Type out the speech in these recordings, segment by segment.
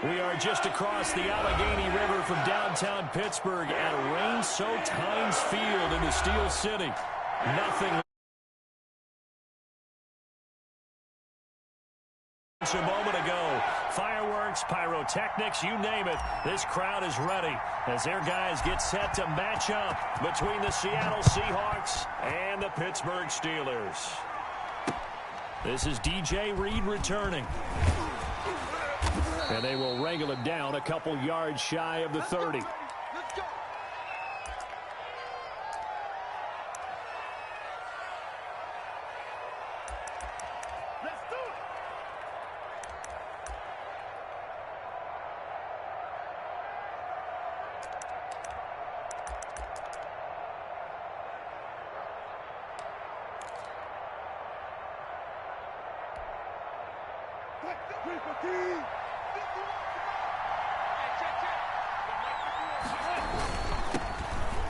We are just across the Allegheny River from downtown Pittsburgh at rain-soaked Heinz Field in the Steel City. Nothing. A moment ago, fireworks, pyrotechnics, you name it, this crowd is ready as their guys get set to match up between the Seattle Seahawks and the Pittsburgh Steelers. This is DJ Reed returning. And they will wrangle it down a couple yards shy of the 30.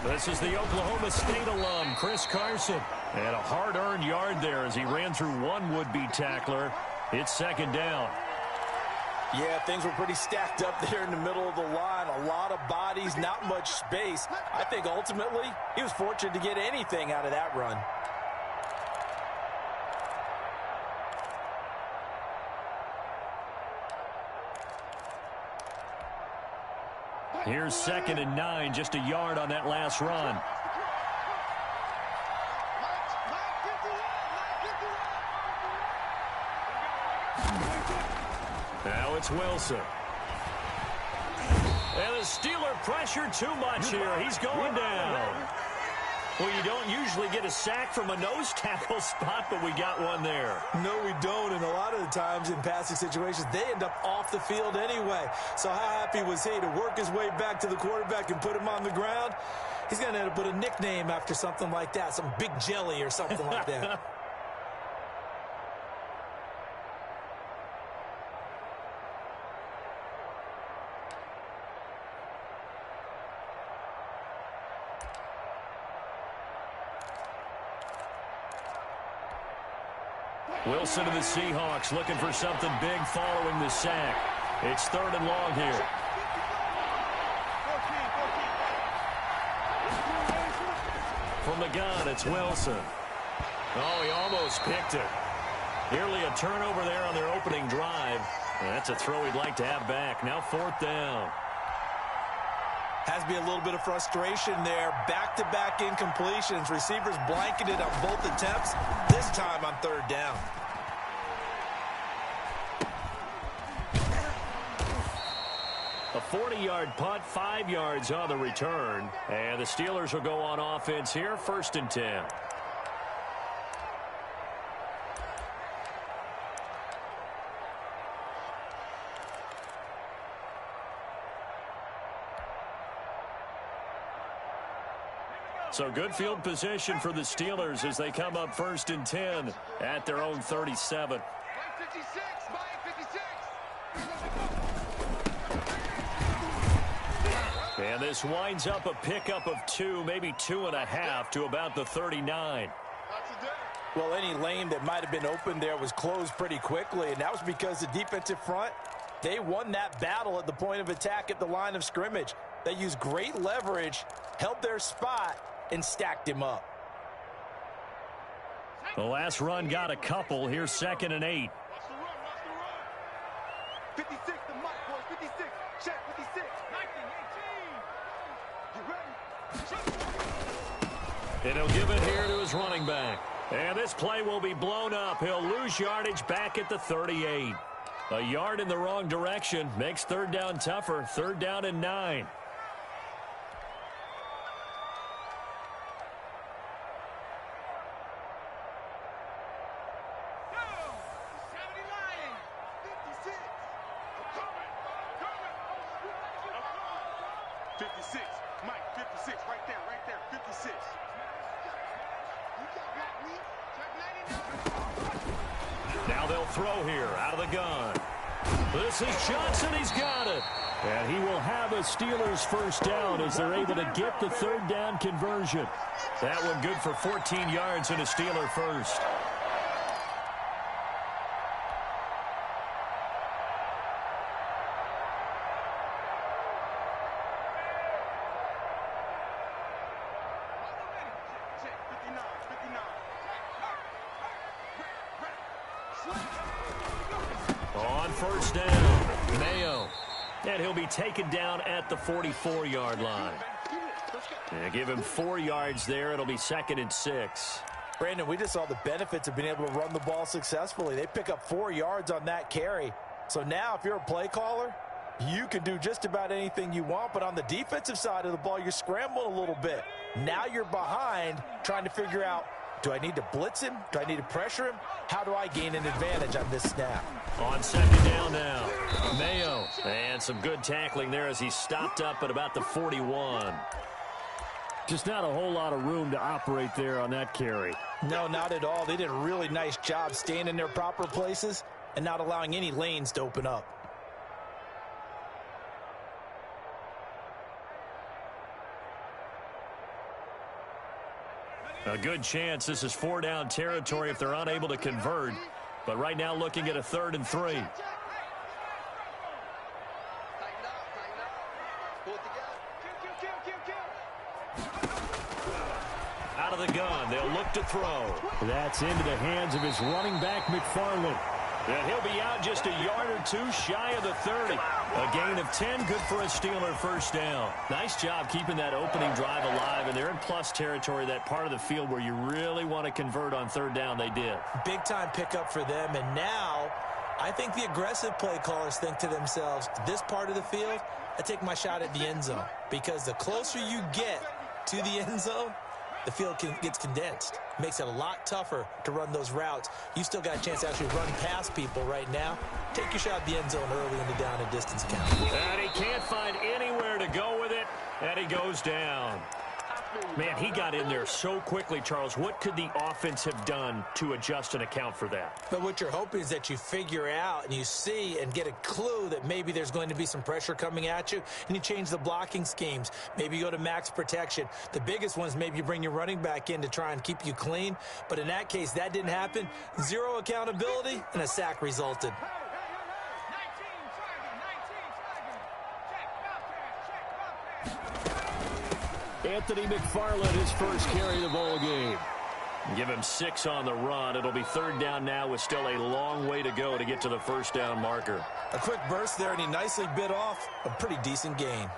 This is the Oklahoma State alum, Chris Carson. And a hard-earned yard there as he ran through one would-be tackler. It's second down. Yeah, things were pretty stacked up there in the middle of the line. A lot of bodies, not much space. I think ultimately he was fortunate to get anything out of that run. Here's 2nd and 9, just a yard on that last run. Now it's Wilson. And the Steeler pressure too much here. He's going down. Well, you don't usually get a sack from a nose tackle spot, but we got one there. No, we don't, and a lot of the times in passing situations, they end up off the field anyway. So how happy was he to work his way back to the quarterback and put him on the ground? He's going to end up with a nickname after something like that, some Big Jelly or something like that. Wilson to the Seahawks looking for something big following the sack. It's 3rd and long here. From the gun, it's Wilson. Oh, he almost picked it. Nearly a turnover there on their opening drive. That's a throw he'd like to have back. Now 4th down. Has to be a little bit of frustration there. Back-to-back incompletions. Receivers blanketed on both attempts. This time on 3rd down. A 40-yard punt, 5 yards on the return. And the Steelers will go on offense here, 1st and 10. So good field position for the Steelers as they come up 1st and 10 at their own 37. And this winds up a pickup of 2, maybe 2.5 to about the 39. Well, any lane that might have been open there was closed pretty quickly, and that was because the defensive front, they won that battle at the point of attack at the line of scrimmage. They used great leverage, held their spot, and stacked him up. The last run got a couple. Here's 2nd and 8. 56, the mic, boys. 56. Check 56. 19, 18. You ready? And he'll give it here to his running back. And this play will be blown up. He'll lose yardage back at the 38. A yard in the wrong direction makes 3rd down tougher. 3rd down and 9. Now they'll throw here out of the gun. This is Johnson. He's got it. And he will have a Steelers 1st down as they're able to get the 3rd down conversion. That one good for 14 yards and a Steeler 1st. On first down, Mayo. And he'll be taken down at the 44-yard line. And give him 4 yards there. It'll be 2nd and 6. Brandon, we just saw the benefits of being able to run the ball successfully. They pick up 4 yards on that carry. So now if you're a play caller, you can do just about anything you want. But on the defensive side of the ball, you're scrambling a little bit. Now you're behind trying to figure out, do I need to blitz him? Do I need to pressure him? How do I gain an advantage on this snap? On 2nd down now, Mayo. And some good tackling there as he stopped up at about the 41. Just not a whole lot of room to operate there on that carry. No, not at all. They did a really nice job staying in their proper places and not allowing any lanes to open up. A good chance this is 4-down territory if they're unable to convert. But right now looking at a 3rd and 3. Out of the gun, they'll look to throw. That's into the hands of his running back, McFarland. And he'll be out just a yard or two shy of the 30. A gain of 10, good for a Steeler first down. Nice job keeping that opening drive alive, and they're in plus territory, that part of the field where you really want to convert on 3rd down. They did. Big time pickup for them, and now I think the aggressive play callers think to themselves, this part of the field, I take my shot at the end zone, because the closer you get to the end zone, the field gets condensed. Makes it a lot tougher to run those routes. You still got a chance to actually run past people right now. Take your shot at the end zone early in the down and distance count. And he can't find anywhere to go with it, and he goes down. Man, he got in there so quickly, Charles. What could the offense have done to adjust and account for that? But what you're hoping is that you figure out and you see and get a clue that maybe there's going to be some pressure coming at you, and you change the blocking schemes. Maybe you go to max protection. The biggest one is maybe you bring your running back in to try and keep you clean. But in that case, that didn't happen. Zero accountability, and a sack resulted. Anthony McFarland, his first carry of the ball game. Give him 6 on the run. It'll be 3rd down now with still a long way to go to get to the first down marker. A quick burst there, and he nicely bit off a pretty decent gain.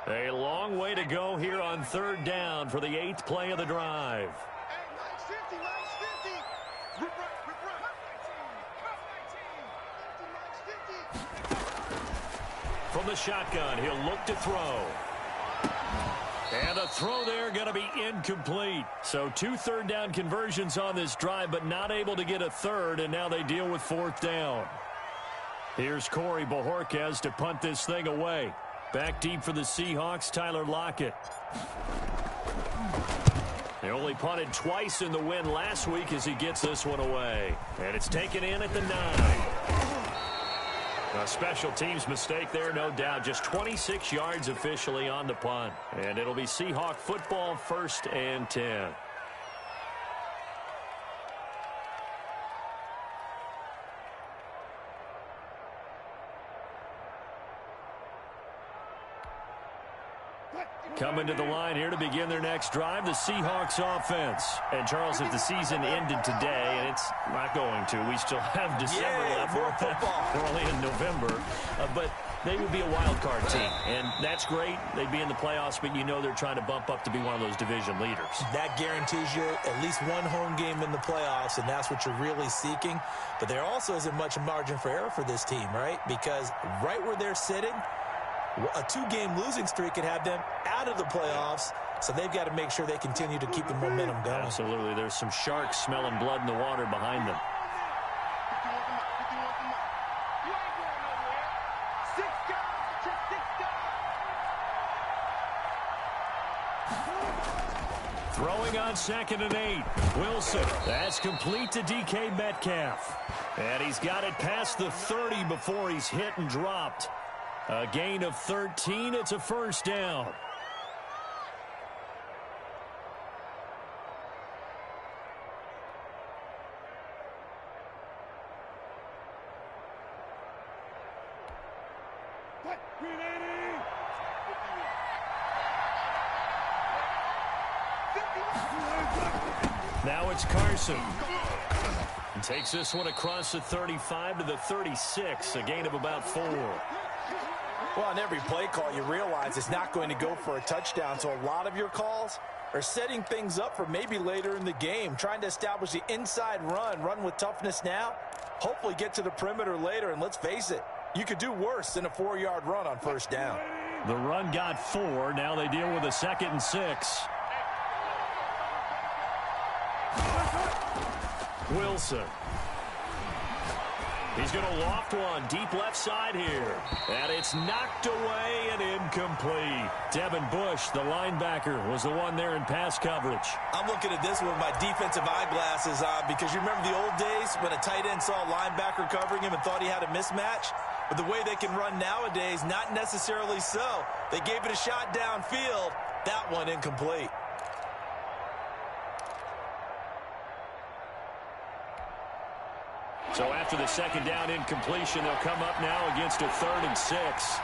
A long way to go here on 3rd down for the 8th play of the drive. From the shotgun, he'll look to throw. And the throw there going to be incomplete. So 2 3rd down conversions on this drive, but not able to get a 3rd, and now they deal with 4th down. Here's Corey Bojorquez to punt this thing away. Back deep for the Seahawks, Tyler Lockett. They only punted twice in the win last week as he gets this one away. And it's taken in at the 9. A special teams mistake there, no doubt. Just 26 yards officially on the punt. And it'll be Seahawk football, 1st and 10. Coming to the line here to begin their next drive, the Seahawks offense. And, Charles, if the season ended today, and it's not going to, we still have December left. More football. We're only in November. But they would be a wild card team. And that's great. They'd be in the playoffs, but you know they're trying to bump up to be one of those division leaders. That guarantees you at least one home game in the playoffs, and that's what you're really seeking. But there also isn't much margin for error for this team, right? Because right where they're sitting, a 2-game losing streak could have them out of the playoffs, so they've got to make sure they continue to keep the momentum going. Absolutely. There's some sharks smelling blood in the water behind them. Throwing on 2nd and 8. Wilson. That's complete to DK Metcalf. And he's got it past the 30 before he's hit and dropped. A gain of 13. It's a 1st down. Now it's Carson. And takes this one across the 35 to the 36, a gain of about 4. Well, on every play call, you realize it's not going to go for a touchdown, so a lot of your calls are setting things up for maybe later in the game, trying to establish the inside run with toughness now, hopefully get to the perimeter later, and let's face it, you could do worse than a 4-yard run on first down. The run got 4. Now they deal with a 2nd and 6. Wilson. He's going to loft one deep left side here. And it's knocked away and incomplete. Devin Bush, the linebacker, was the one there in pass coverage. I'm looking at this with my defensive eyeglasses on because you remember the old days when a tight end saw a linebacker covering him and thought he had a mismatch? But the way they can run nowadays, not necessarily so. They gave it a shot downfield. That one incomplete. So after the 2nd down incompletion, they'll come up now against a 3rd and 6.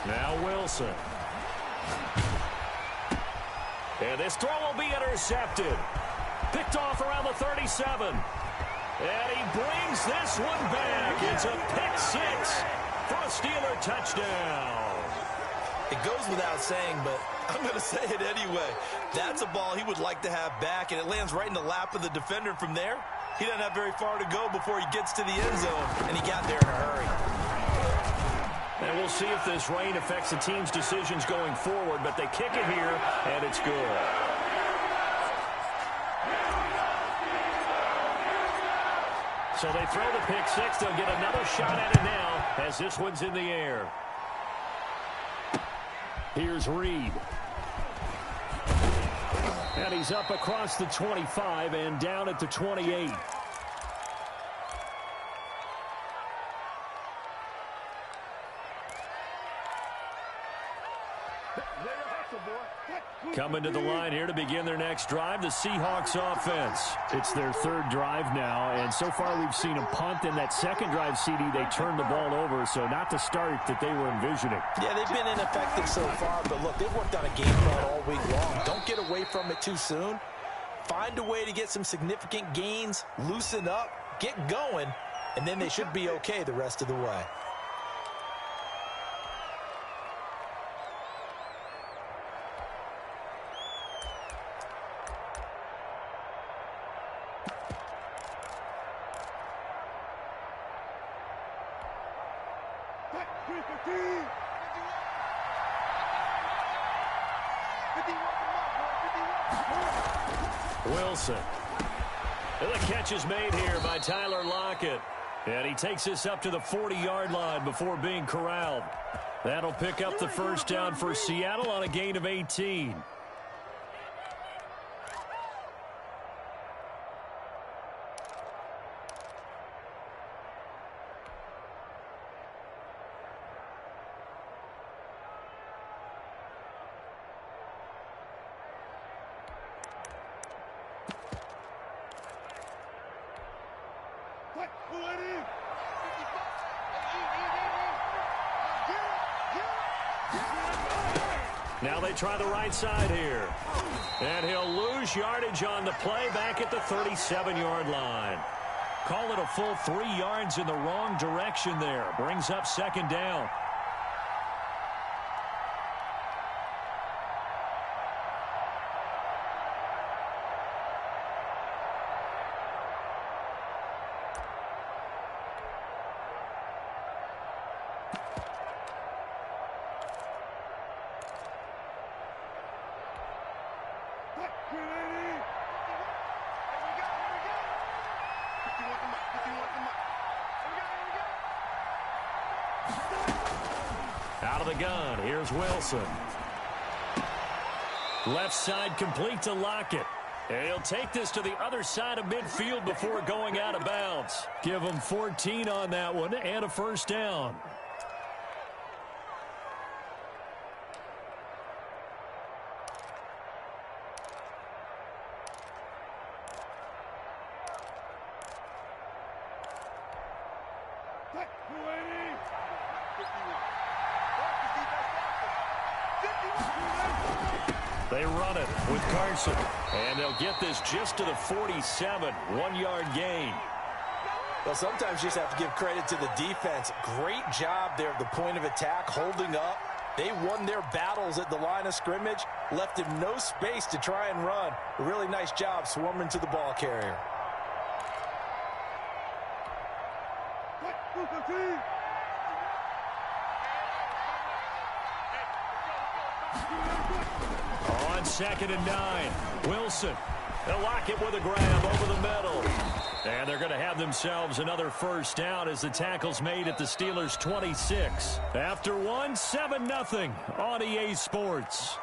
Now Wilson. And this throw will be intercepted. Picked off around the 37. And he brings this one back. It's a pick 6 for a Steeler touchdown. It goes without saying, but I'm going to say it anyway. That's a ball he would like to have back, and it lands right in the lap of the defender from there. He doesn't have very far to go before he gets to the end zone, and he got there in a hurry. And we'll see if this rain affects the team's decisions going forward, but they kick it here, and it's good. So they throw the pick 6. They'll get another shot at it now as this one's in the air. Here's Reed. And he's up across the 25 and down at the 28. Coming to the line here to begin their next drive, the Seahawks offense. It's their 3rd drive now, and so far we've seen them punt. In that 2nd drive, CD, they turned the ball over, so not the start that they were envisioning. Yeah, they've been ineffective so far, but look, they've worked on a game plan all week long. Don't get away from it too soon. Find a way to get some significant gains, loosen up, get going, and then they should be okay the rest of the way. Wilson. And the catch is made here by Tyler Lockett. And he takes this up to the 40-yard line before being corralled. That'll pick up the first down for Seattle on a gain of 18. Now they try the right side here. And he'll lose yardage on the play back at the 37-yard line. Call it a full 3 yards in the wrong direction there. Brings up 2nd down. Out of the gun, here's Wilson. Left side complete to Lockett. And he'll take this to the other side of midfield before going out of bounds. Give him 14 on that one and a first down. They run it with Carson. And they'll get this just to the 47. 1-yard gain. Well, sometimes you just have to give credit to the defense. Great job there at the point of attack, holding up. They won their battles at the line of scrimmage, left him no space to try and run. A really nice job swarming to the ball carrier. On 2nd and 9, Wilson. They'll lock it with a grab over the middle. And they're going to have themselves another first down as the tackle's made at the Steelers' 26. After one, 7-0 on EA Sports.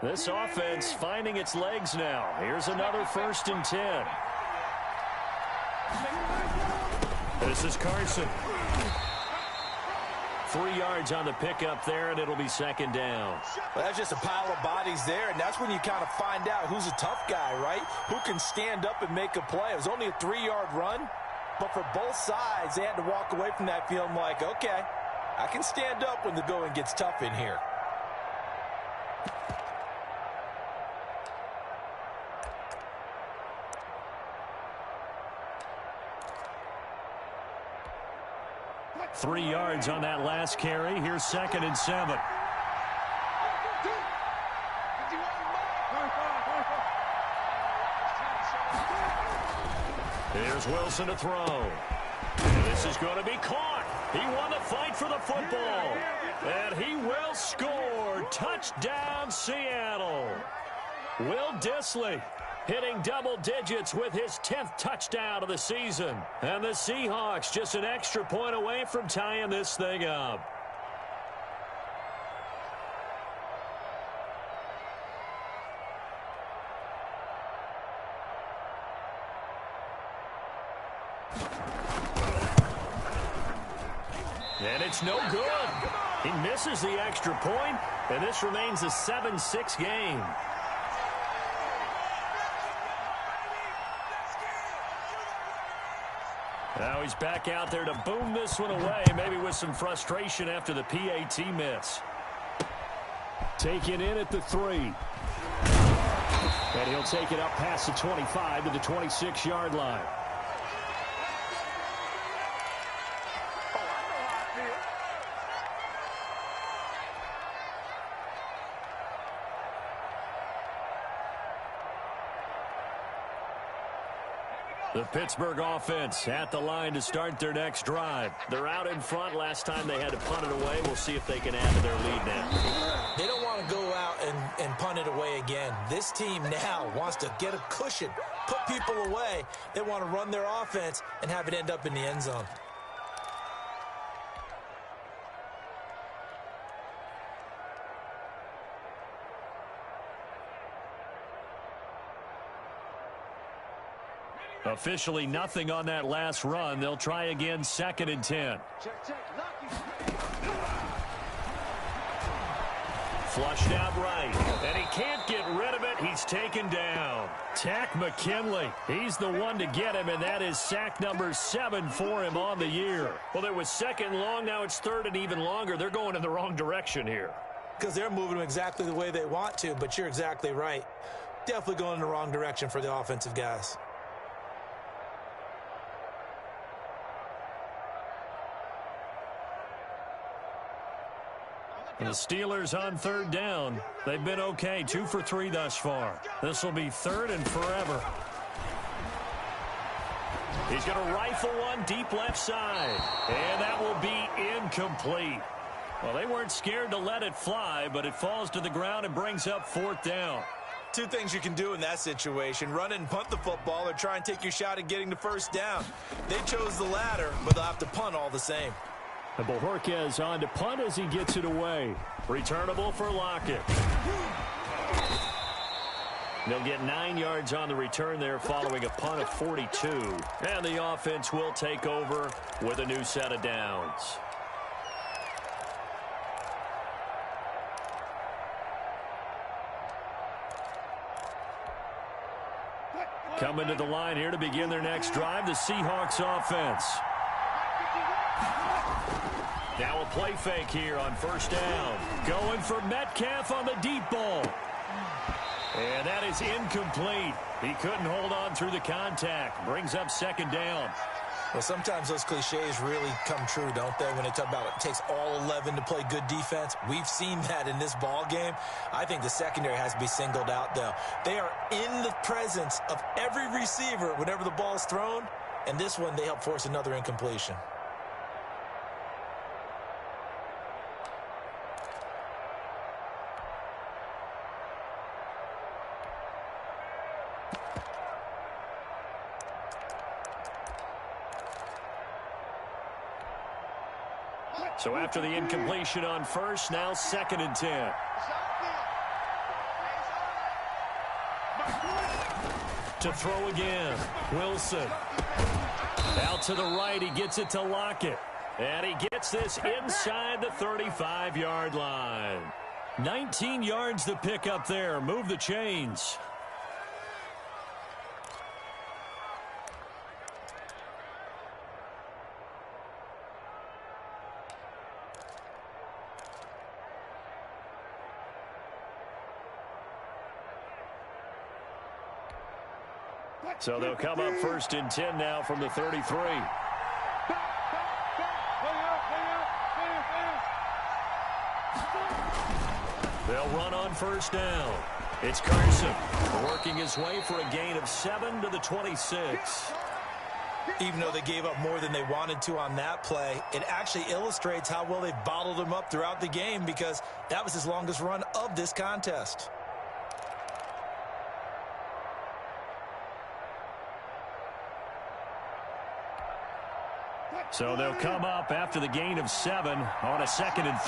This offense finding its legs now. Here's another 1st and 10. This is Carson. 3 yards on the pickup there, and it'll be 2nd down. Well, that's just a pile of bodies there, and that's when you kind of find out who's a tough guy, right? Who can stand up and make a play. It was only a 3-yard run, but for both sides, they had to walk away from that feeling like, okay, I can stand up when the going gets tough in here. Three yards on that last carry. Here's 2nd and 7. Here's Wilson to throw. This is going to be caught. He won the fight for the football. And he will score. Touchdown, Seattle. Will Dissly hitting double digits with his 10th touchdown of the season. And the Seahawks just an extra point away from tying this thing up. And it's no good. He misses the extra point, and this remains a 7-6 game. Now he's back out there to boom this one away, maybe with some frustration after the PAT miss. Taken in at the 3. And he'll take it up past the 25 to the 26-yard line. The Pittsburgh offense at the line to start their next drive. They're out in front. Last time they had to punt it away. We'll see if they can add to their lead now. They don't want to go out and punt it away again. This team now wants to get a cushion, put people away. They want to run their offense and have it end up in the end zone. Officially nothing on that last run. They'll try again, 2nd and 10. Flushed out right, and he can't get rid of it. He's taken down. Tack McKinley, he's the one to get him, and that is sack number 7 for him on the year. Well, it was 2nd long, now it's 3rd and even longer. They're going in the wrong direction here. Because they're moving them exactly the way they want to, but you're exactly right. Definitely going in the wrong direction for the offensive guys. The Steelers on 3rd down. They've been okay, 2 for 3 thus far. This will be 3rd and forever. He's going to rifle one deep left side. And that will be incomplete. Well, they weren't scared to let it fly, but it falls to the ground and brings up 4th down. Two things you can do in that situation: run and punt the football, or try and take your shot at getting the first down. They chose the latter, but they'll have to punt all the same. And Bojorquez on to punt as he gets it away. Returnable for Lockett. They'll get 9 yards on the return there following a punt of 42. And the offense will take over with a new set of downs. Coming to the line here to begin their next drive, the Seahawks offense. Now a play fake here on first down. Going for Metcalf on the deep ball. And that is incomplete. He couldn't hold on through the contact. Brings up second down. Well, sometimes those cliches really come true, don't they? When they talk about it takes all 11 to play good defense. We've seen that in this ball game. I think the secondary has to be singled out, though. They are in the presence of every receiver whenever the ball is thrown. And this one, they help force another incompletion. So after the incompletion on first, now 2nd and 10. To throw again, Wilson. Out to the right, he gets it to Lockett. And he gets this inside the 35-yard line. 19 yards to pick up there. Move the chains. So they'll come up 1st and 10 now from the 33. They'll run on first down. It's Carson working his way for a gain of 7 to the 26. Even though they gave up more than they wanted to on that play, it actually illustrates how well they've bottled him up throughout the game because that was his longest run of this contest. So they'll come up after the gain of 7 on a 2nd and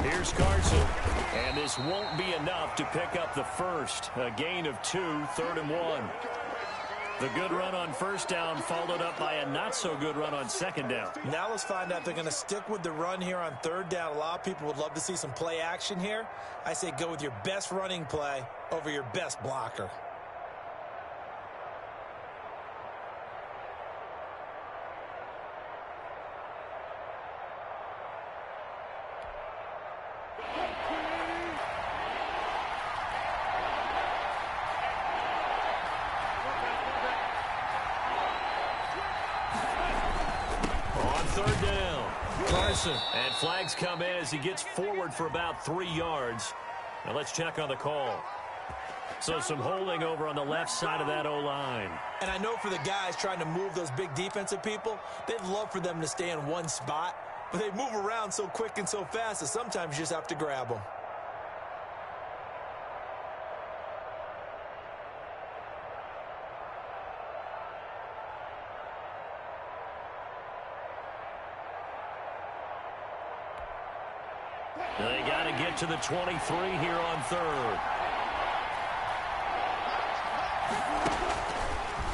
3. Here's Carson. And this won't be enough to pick up the first. A gain of 2, 3rd and 1. The good run on first down followed up by a not-so-good run on second down. Now let's find out if they're going to stick with the run here on 3rd down. A lot of people would love to see some play action here. I say go with your best running play over your best blocker. And flags come in as he gets forward for about 3 yards. Now let's check on the call. So some holding over on the left side of that O-line. And I know for the guys trying to move those big defensive people, they'd love for them to stay in one spot. But they move around so quick and so fast that sometimes you just have to grab them. They got to get to the 23 here on 3rd.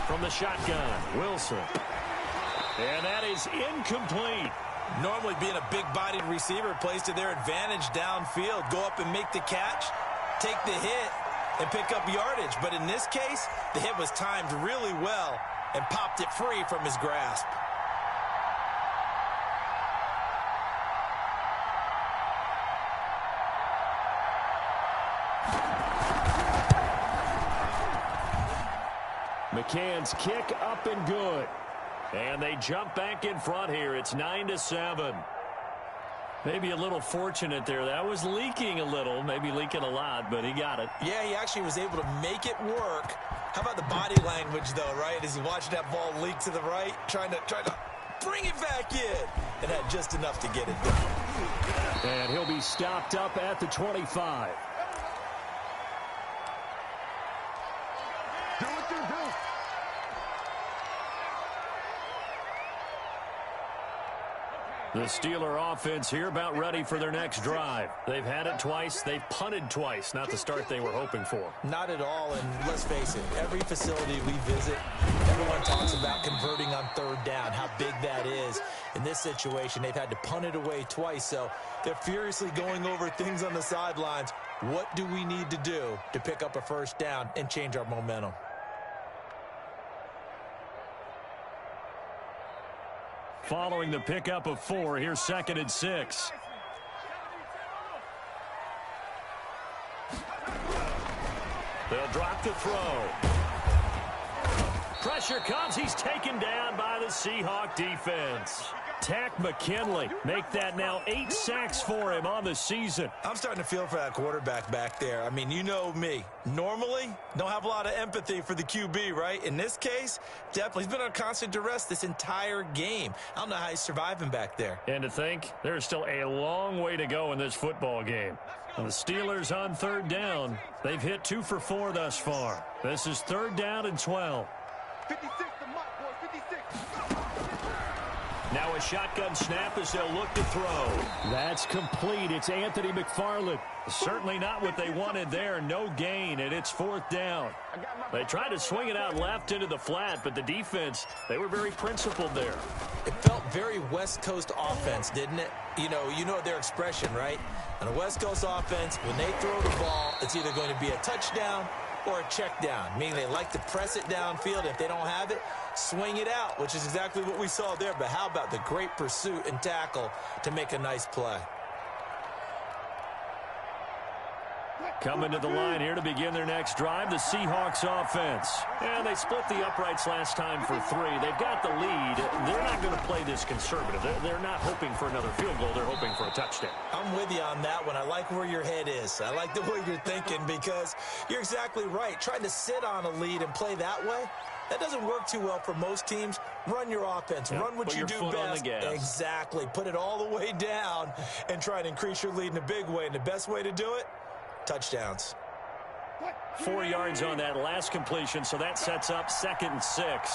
From the shotgun, Wilson. And that is incomplete. Normally being a big-bodied receiver plays to their advantage downfield. Go up and make the catch, take the hit, and pick up yardage. But in this case, the hit was timed really well and popped it free from his grasp. McCann's kick up and good. And they jump back in front here. It's 9-7. Maybe a little fortunate there. That was leaking a little, maybe leaking a lot, but he got it. Yeah, he actually was able to make it work. How about the body language, though, right? As he watched that ball leak to the right, trying to bring it back in. And had just enough to get it done. And he'll be stopped up at the 25. The Steeler offense here about ready for their next drive. They've had it twice. They've punted twice. Not the start they were hoping for. Not at all, and let's face it, every facility we visit, everyone talks about converting on 3rd down, how big that is. In this situation, they've had to punt it away twice, so they're furiously going over things on the sidelines, What do we need to do to pick up a first down and change our momentum? Following the pickup of 4, here's 2nd and 6. They'll drop the throw. Pressure comes. He's taken down by the Seahawk defense. Tack McKinley make that now 8 sacks for him on the season. I'm starting to feel for that quarterback back there. I mean, you know me. Normally, don't have a lot of empathy for the QB, right? In this case, definitely. He's been on constant duress this entire game. I don't know how he's surviving back there. And to think, there's still a long way to go in this football game. And the Steelers on 3rd down. They've hit 2 for 4 thus far. This is 3rd down and 12. 56 to Mike, boys, 56. Now a shotgun snap as they'll look to throw. That's complete. It's Anthony McFarland. Certainly not what they wanted there. No gain, and it's 4th down. They tried to swing it out left into the flat, but the defense, they were very principled there. It felt very West Coast offense, didn't it? You know their expression, right? On a West Coast offense, when they throw the ball, it's either going to be a touchdown or a check down, meaning they like to press it downfield. If they don't have it, swing it out, which is exactly what we saw there. But how about the great pursuit and tackle to make a nice play? Coming to the line here to begin their next drive, the Seahawks offense. And they split the uprights last time for 3. They've got the lead. They're not going to play this conservative. They're not hoping for another field goal. They're hoping for a touchdown. I'm with you on that one. I like where your head is. I like the way you're thinking because you're exactly right. Trying to sit on a lead and play that way, that doesn't work too well for most teams. Run your offense. Yep. Run what you do best. Exactly. Put it all the way down and try to increase your lead in a big way. And the best way to do it, touchdowns. 4 yards on that last completion, so that sets up 2nd and 6.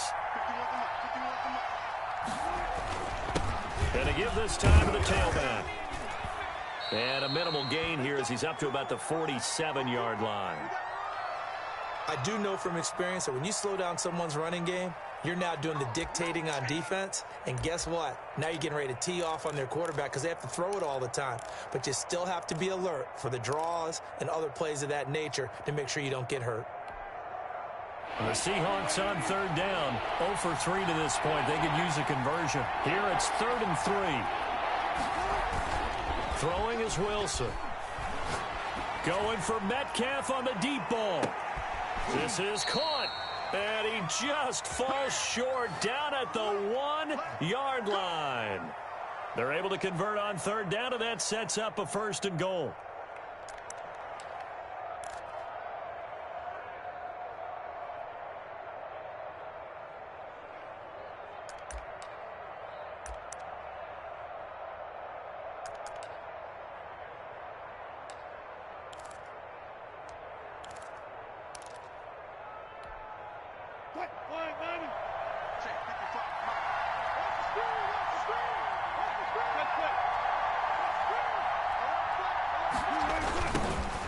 And to give this time to the tailback. And a minimal gain here as he's up to about the 47-yard line. I do know from experience that when you slow down someone's running game, you're now doing the dictating on defense. And guess what? Now you're getting ready to tee off on their quarterback because they have to throw it all the time. But you still have to be alert for the draws and other plays of that nature to make sure you don't get hurt. The Seahawks on 3rd down. 0 for 3 to this point. They could use a conversion. Here it's 3rd and 3. Throwing is Wilson. Going for Metcalf on the deep ball. This is caught. And he just falls short down at the 1-yard line. They're able to convert on 3rd down, and that sets up a 1st and goal.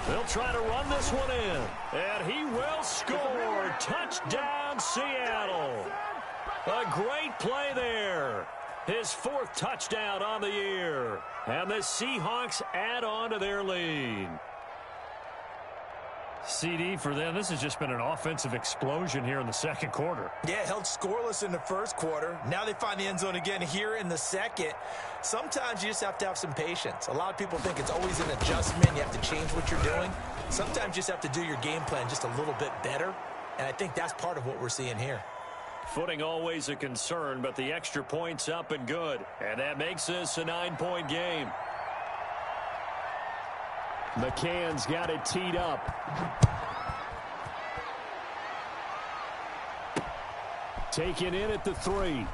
They'll try to run this one in, and he will score. Touchdown, Seattle. A great play there. His 4th touchdown on the year. And the Seahawks add on to their lead. CD for them, this has just been an offensive explosion here in the 2nd quarter. Yeah, held scoreless in the 1st quarter. Now they find the end zone again here in the 2nd. Sometimes you just have to have some patience. A lot of people think it's always an adjustment. You have to change what you're doing. Sometimes you just have to do your game plan just a little bit better. And I think that's part of what we're seeing here. Footing always a concern, but the extra point's up and good. And that makes this a 9-point game. McCann's got it teed up. Taken in at the 3.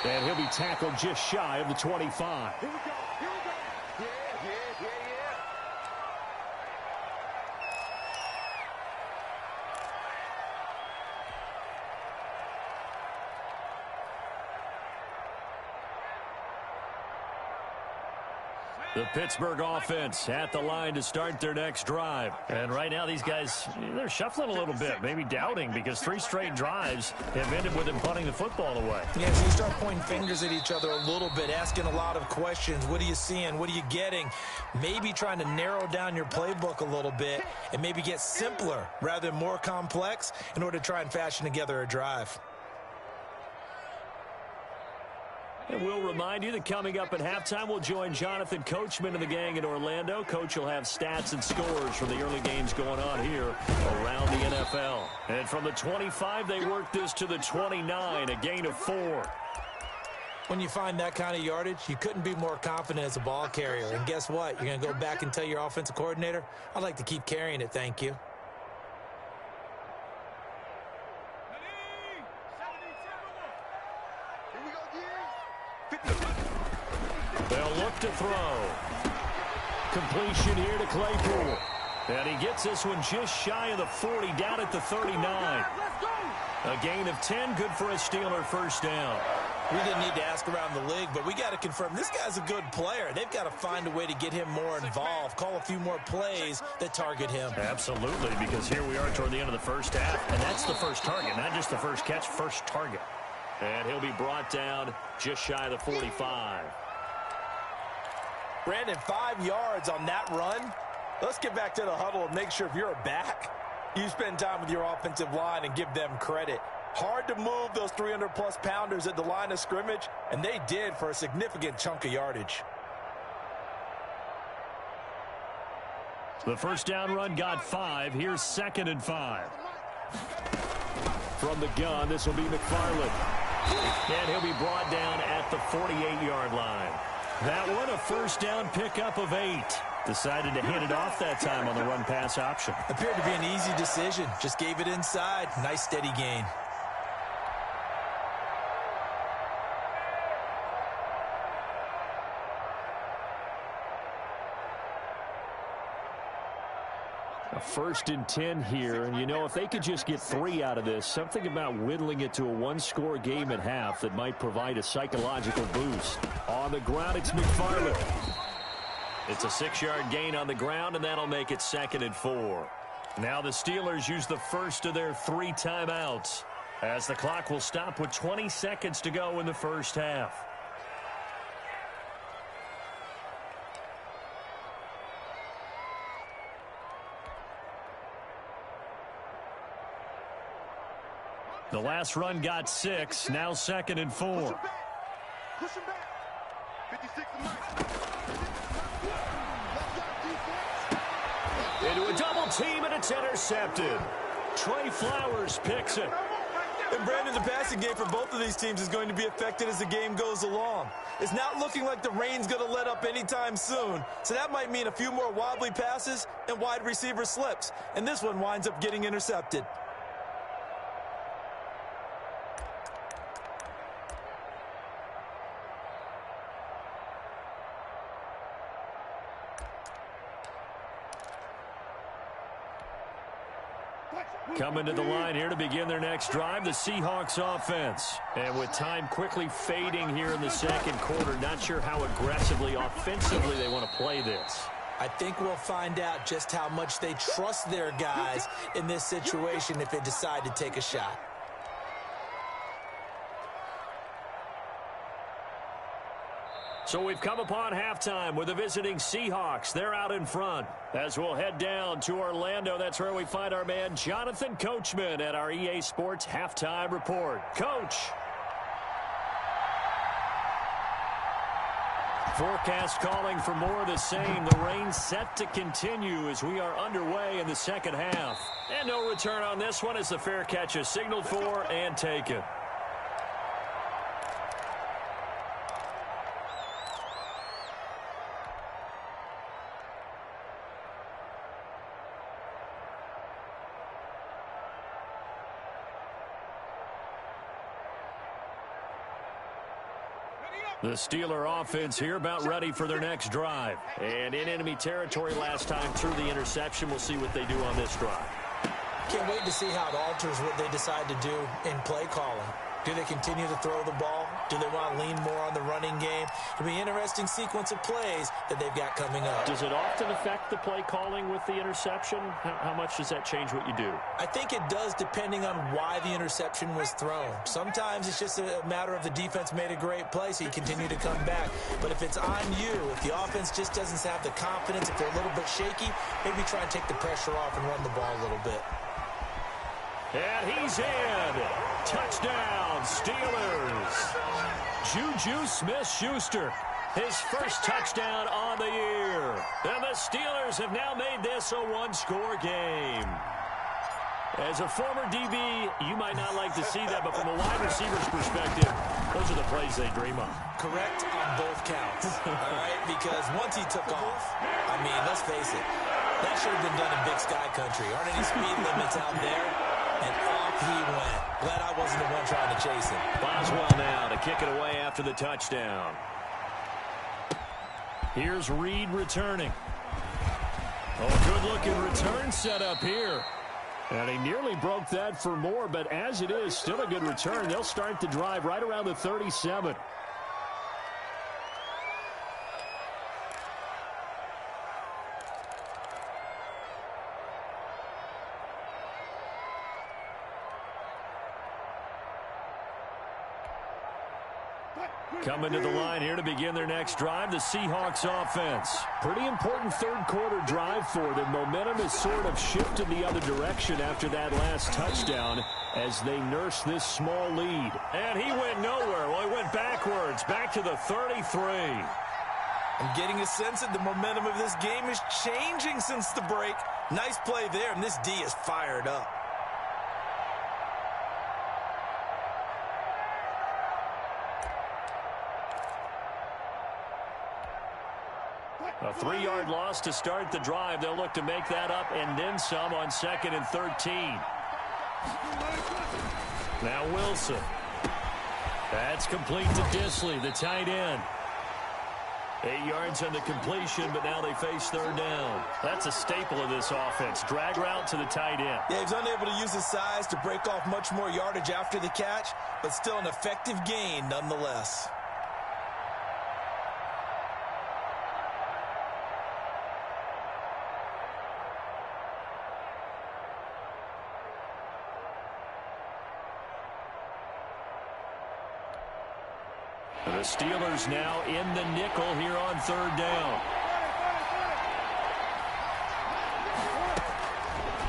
And he'll be tackled just shy of the 25. Here we go. Here we go. Yeah. The Pittsburgh offense at the line to start their next drive. And right now these guys, they're shuffling a little bit, maybe doubting, because 3 straight drives have ended with them punting the football away. Yeah, so you start pointing fingers at each other a little bit, asking a lot of questions. What are you seeing? What are you getting? Maybe trying to narrow down your playbook a little bit and maybe get simpler rather than more complex in order to try and fashion together a drive. And we'll remind you that coming up at halftime, we'll join Jonathan Coachman and the gang in Orlando. Coach will have stats and scores from the early games going on here around the NFL. And from the 25, they work this to the 29, a gain of 4. When you find that kind of yardage, you couldn't be more confident as a ball carrier. And guess what? You're going to go back and tell your offensive coordinator, I'd like to keep carrying it, thank you. They'll look to throw. Completion here to Claypool. And he gets this one just shy of the 40, down at the 39. A gain of 10, good for a Steeler first down. We didn't need to ask around the league, but we got to confirm this guy's a good player. They've got to find a way to get him more involved, call a few more plays that target him. Absolutely, because here we are toward the end of the first half, and that's the first target, not just the first catch, first target. And he'll be brought down just shy of the 45. Brandon, 5 yards on that run. Let's get back to the huddle and make sure if you're a back, you spend time with your offensive line and give them credit. Hard to move those 300-plus pounders at the line of scrimmage, and they did for a significant chunk of yardage. The first down run got 5. Here's 2nd and 5. From the gun, this will be McFarland. And he'll be brought down at the 48-yard line. That one, a first down pickup of 8. Decided to hand it off that time on the run-pass option. Appeared to be an easy decision. Just gave it inside. Nice steady gain. A 1st and 10 here, and you know, if they could just get 3 out of this, something about whittling it to a 1-score game at half that might provide a psychological boost. On the ground, it's McFarland. It's a 6-yard gain on the ground, and that'll make it 2nd and 4. Now the Steelers use the first of their 3 timeouts, as the clock will stop with 20 seconds to go in the first half. The last run got 6, now 2nd and 4. Push him back. 56 and Into a double team, and it's intercepted. Trey Flowers picks it. And Brandon, the passing game for both of these teams is going to be affected as the game goes along. It's not looking like the rain's going to let up anytime soon, so that might mean a few more wobbly passes and wide receiver slips. And this one winds up getting intercepted. Coming to the line here to begin their next drive, the Seahawks offense. And with time quickly fading here in the second quarter, not sure how aggressively, offensively they want to play this. I think we'll find out just how much they trust their guys in this situation if they decide to take a shot. So we've come upon halftime with the visiting Seahawks. They're out in front. As we'll head down to Orlando, that's where we find our man Jonathan Coachman at our EA Sports Halftime Report. Coach. Forecast calling for more of the same. The rain set to continue as we are underway in the second half. And no return on this one as the fair catch is signaled for and taken. The Steeler offense here about ready for their next drive. And in enemy territory last time through the interception. We'll see what they do on this drive. Can't wait to see how it alters what they decide to do in play calling. Do they continue to throw the ball? Do they want to lean more on the running game? It'll be an interesting sequence of plays that they've got coming up. Does it often affect the play calling with the interception? How much does that change what you do? I think it does depending on why the interception was thrown. Sometimes it's just a matter of the defense made a great play, so you continue to come back. But if it's on you, if the offense just doesn't have the confidence, if they're a little bit shaky, maybe try and take the pressure off and run the ball a little bit. And he's in. Touchdown, Steelers. Juju Smith-Schuster, his first touchdown on the year. And the Steelers have now made this a one-score game. As a former DB, you might not like to see that, but from a wide receiver's perspective, those are the plays they dream of. Correct on both counts, all right? Because once he took off, I mean, let's face it, that should have been done in Big Sky Country. Aren't any speed limits out there? And off he went. Glad I wasn't the one trying to chase him. Boswell now to kick it away after the touchdown. Here's Reed returning. Oh, good-looking return set up here. And he nearly broke that for more, but as it is, still a good return. They'll start the drive right around the 37. Coming to the line here to begin their next drive, the Seahawks offense. Pretty important third-quarter drive for them. Momentum has sort of shifted the other direction after that last touchdown as they nurse this small lead. And he went nowhere. Well, he went backwards, back to the 33. I'm getting a sense that the momentum of this game is changing since the break. Nice play there, and this D is fired up. A 3-yard loss to start the drive. They'll look to make that up and then some on 2nd and 13. Now Wilson. That's complete to Disley, the tight end. 8 yards on the completion, but now they face third down. That's a staple of this offense. Drag route to the tight end. Yeah, he's unable to use his size to break off much more yardage after the catch, but still an effective gain nonetheless. The Steelers now in the nickel here on third down.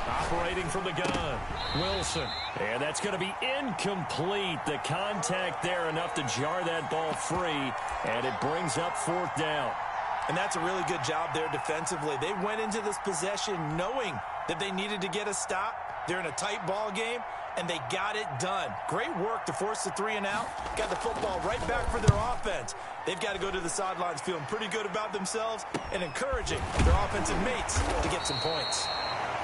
Operating from the gun, Wilson. And that's going to be incomplete. The contact there enough to jar that ball free, and it brings up 4th down. And that's a really good job there defensively. They went into this possession knowing that they needed to get a stop. They're in a tight ball game, and they got it done. Great work to force the 3 and out. Got the football right back for their offense. They've got to go to the sidelines feeling pretty good about themselves and encouraging their offensive mates to get some points.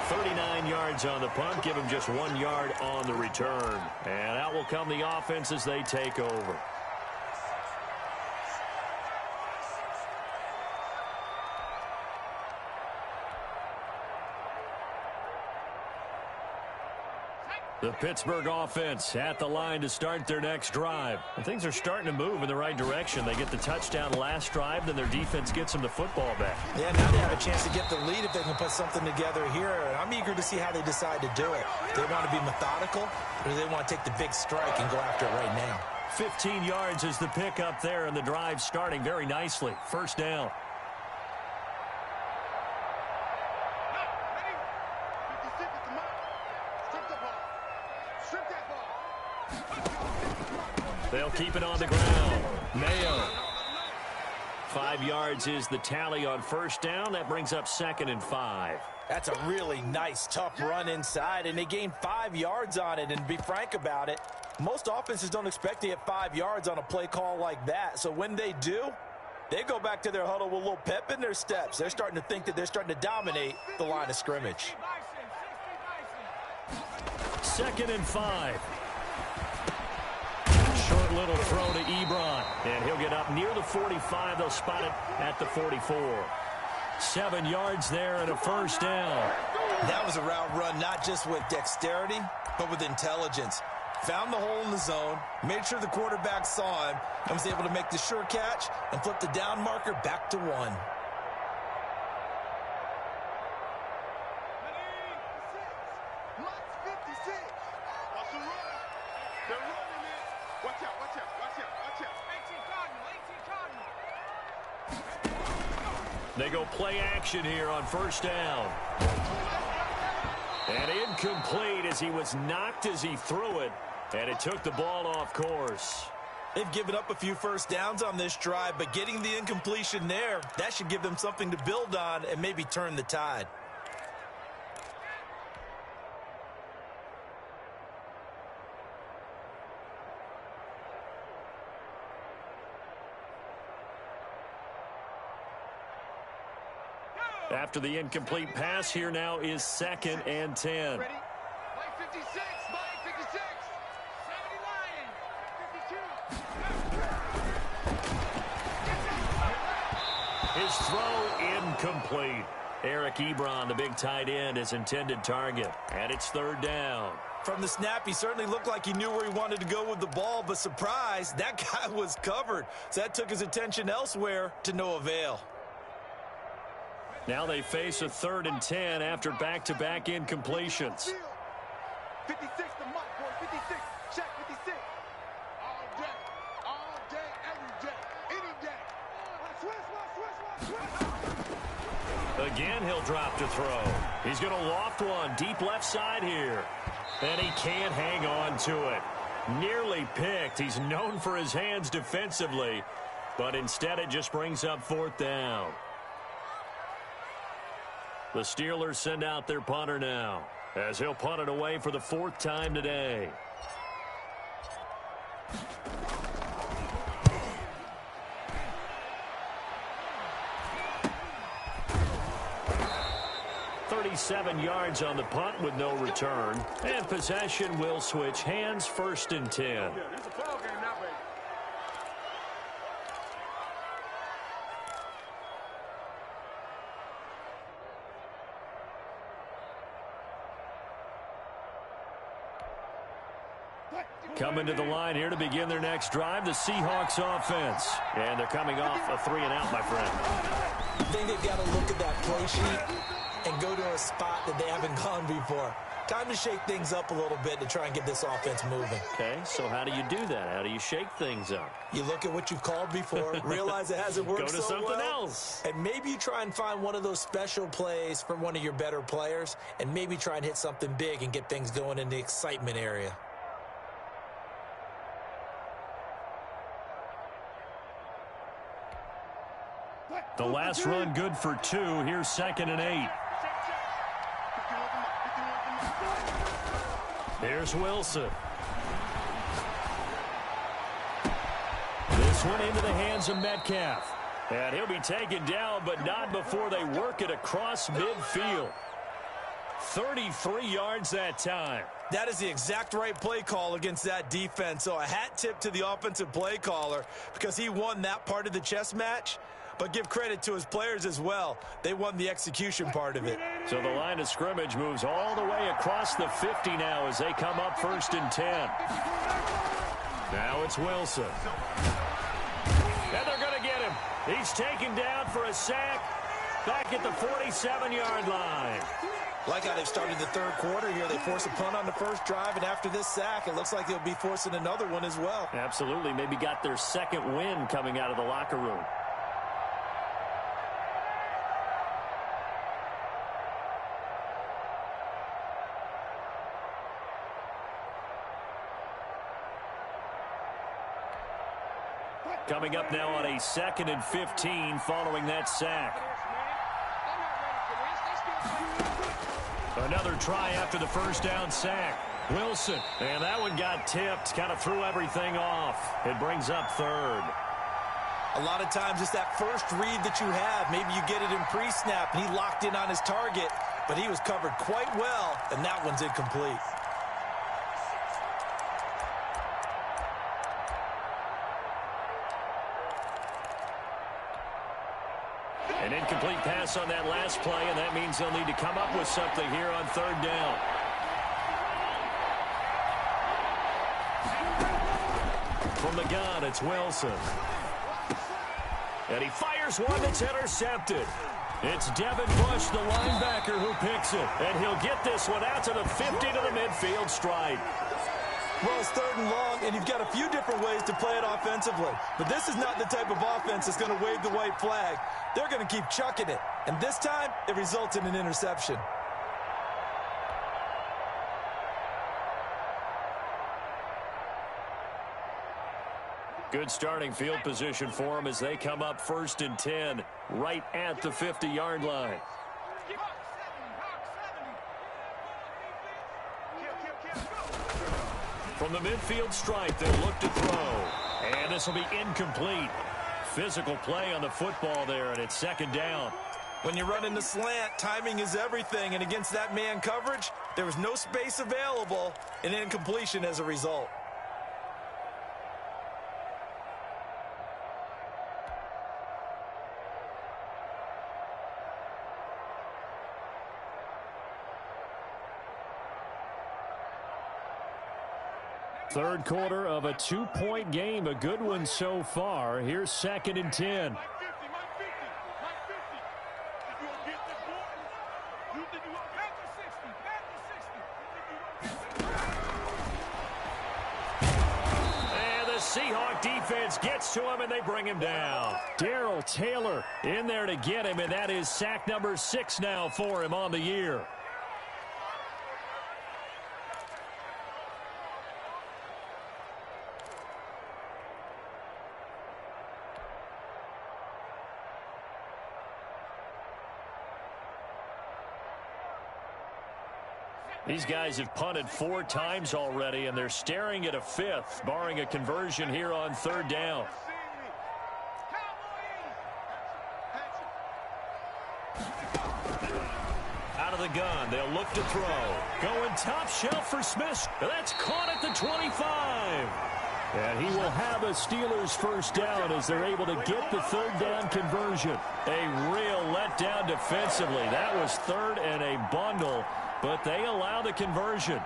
39 yards on the punt. Give them just 1 yard on the return. And out will come the offense as they take over. The Pittsburgh offense at the line to start their next drive. And things are starting to move in the right direction. They get the touchdown last drive, then their defense gets them the football back. Yeah, now they have a chance to get the lead if they can put something together here. I'm eager to see how they decide to do it. Do they want to be methodical, or do they want to take the big strike and go after it right now? 15 yards is the pickup there, and the drive starting very nicely. 1st down. They'll keep it on the ground. Mayo. 5 yards is the tally on 1st down. That brings up 2nd and 5. That's a really nice, tough run inside, and they gained 5 yards on it. And to be frank about it, most offenses don't expect to get 5 yards on a play call like that. So when they do, they go back to their huddle with a little pep in their steps. They're starting to think that they're starting to dominate the line of scrimmage. 2nd and 5. Short little throw to Ebron, and he'll get up near the 45. They'll spot it at the 44. 7 yards there and a 1st down. That was a route run not just with dexterity, but with intelligence. found the hole in the zone, made sure the quarterback saw him, and was able to make the sure catch and flip the down marker back to 1. Lots 56. Watch the run. They're running it. Watch out, watch out, watch out, watch out. 18 Cardinal. They go play action here on first down. And incomplete as he was knocked as he threw it. And it took the ball off course. They've given up a few first downs on this drive, but getting the incompletion there, that should give them something to build on and maybe turn the tide. After the incomplete pass, here now is 2nd and 10. Ready? Line 56, line 56. 70 Lions. 52. His throw incomplete. Eric Ebron, the big tight end, his intended target. And it's 3rd down. From the snap, he certainly looked like he knew where he wanted to go with the ball, but surprise, that guy was covered. So that took his attention elsewhere to no avail. Now they face a 3rd and 10 after back-to-back incompletions. 56 to Mike, boy. 56. Check 56. All day, every day, any day. Switch. Again, he'll drop to throw. He's going to loft one deep left side here. And he can't hang on to it. Nearly picked. He's known for his hands defensively, but instead it just brings up 4th down. The Steelers send out their punter now, as he'll punt it away for the 4th time today. "37 yards on the punt with no return. And possession will switch hands, 1st and 10. Yeah, this is a ball game now, baby. Coming to the line here to begin their next drive, the Seahawks offense. And they're coming off a 3-and-out, my friend. I think they've got to look at that play sheet and go to a spot that they haven't gone before. Time to shake things up a little bit to try and get this offense moving. Okay, so how do you do that? How do you shake things up? You look at what you've called before, realize it hasn't worked Go to so something well, else. and maybe you try and find one of those special plays from one of your better players, and maybe try and hit something big and get things going in the excitement area. The last run good for 2. Here's 2nd and 8. Here's Wilson. This one into the hands of Metcalf. And he'll be taken down, but not before they work it across midfield. 33 yards that time. That is the exact right play call against that defense. So a hat tip to the offensive play caller because he won that part of the chess match. But give credit to his players as well. They won the execution part of it. So the line of scrimmage moves all the way across the 50 now as they come up 1st and 10. Now it's Wilson. And they're going to get him. He's taken down for a sack back at the 47-yard line. Like how they've started the 3rd quarter here. They force a punt on the first drive, and after this sack, it looks like they'll be forcing another one as well. Absolutely. Maybe got their 2nd win coming out of the locker room. Coming up now on a 2nd and 15 following that sack. Another try after the first down sack. Wilson, and that one got tipped, kind of threw everything off. It brings up 3rd. A lot of times it's that first read that you have. Maybe you get it in pre-snap, and he locked in on his target, but he was covered quite well, and that one's incomplete. An incomplete pass on that last play, and that means they'll need to come up with something here on 3rd down. From the gun, it's Wilson. And he fires one that's intercepted. It's Devin Bush, the linebacker, who picks it. And he'll get this one out to the 50 to the midfield stripe. Well, it's 3rd and long, and you've got a few different ways to play it offensively. But this is not the type of offense that's going to wave the white flag. They're going to keep chucking it. And this time, it results in an interception. Good starting field position for them as they come up 1st and 10, right at the 50-yard line. From the midfield stripe, they'll look to throw. And this will be incomplete. Physical play on the football there, and it's 2nd down. When you run in the slant, timing is everything. And against that man coverage, there was no space available, and incompletion as a result. Third quarter of a 2-point game, a good one so far. Here's 2nd and 10. And the Seahawk defense gets to him, and they bring him down. Darrell Taylor in there to get him, and that is sack number 6 now for him on the year. These guys have punted 4 times already, and they're staring at a 5th, barring a conversion here on 3rd down. Out of the gun, they'll look to throw. Going top shelf for Smith. That's caught at the 25. And he will have a Steelers 1st down as they're able to get the 3rd down conversion. A real letdown defensively. That was 3rd and a bundle, but they allow the conversion.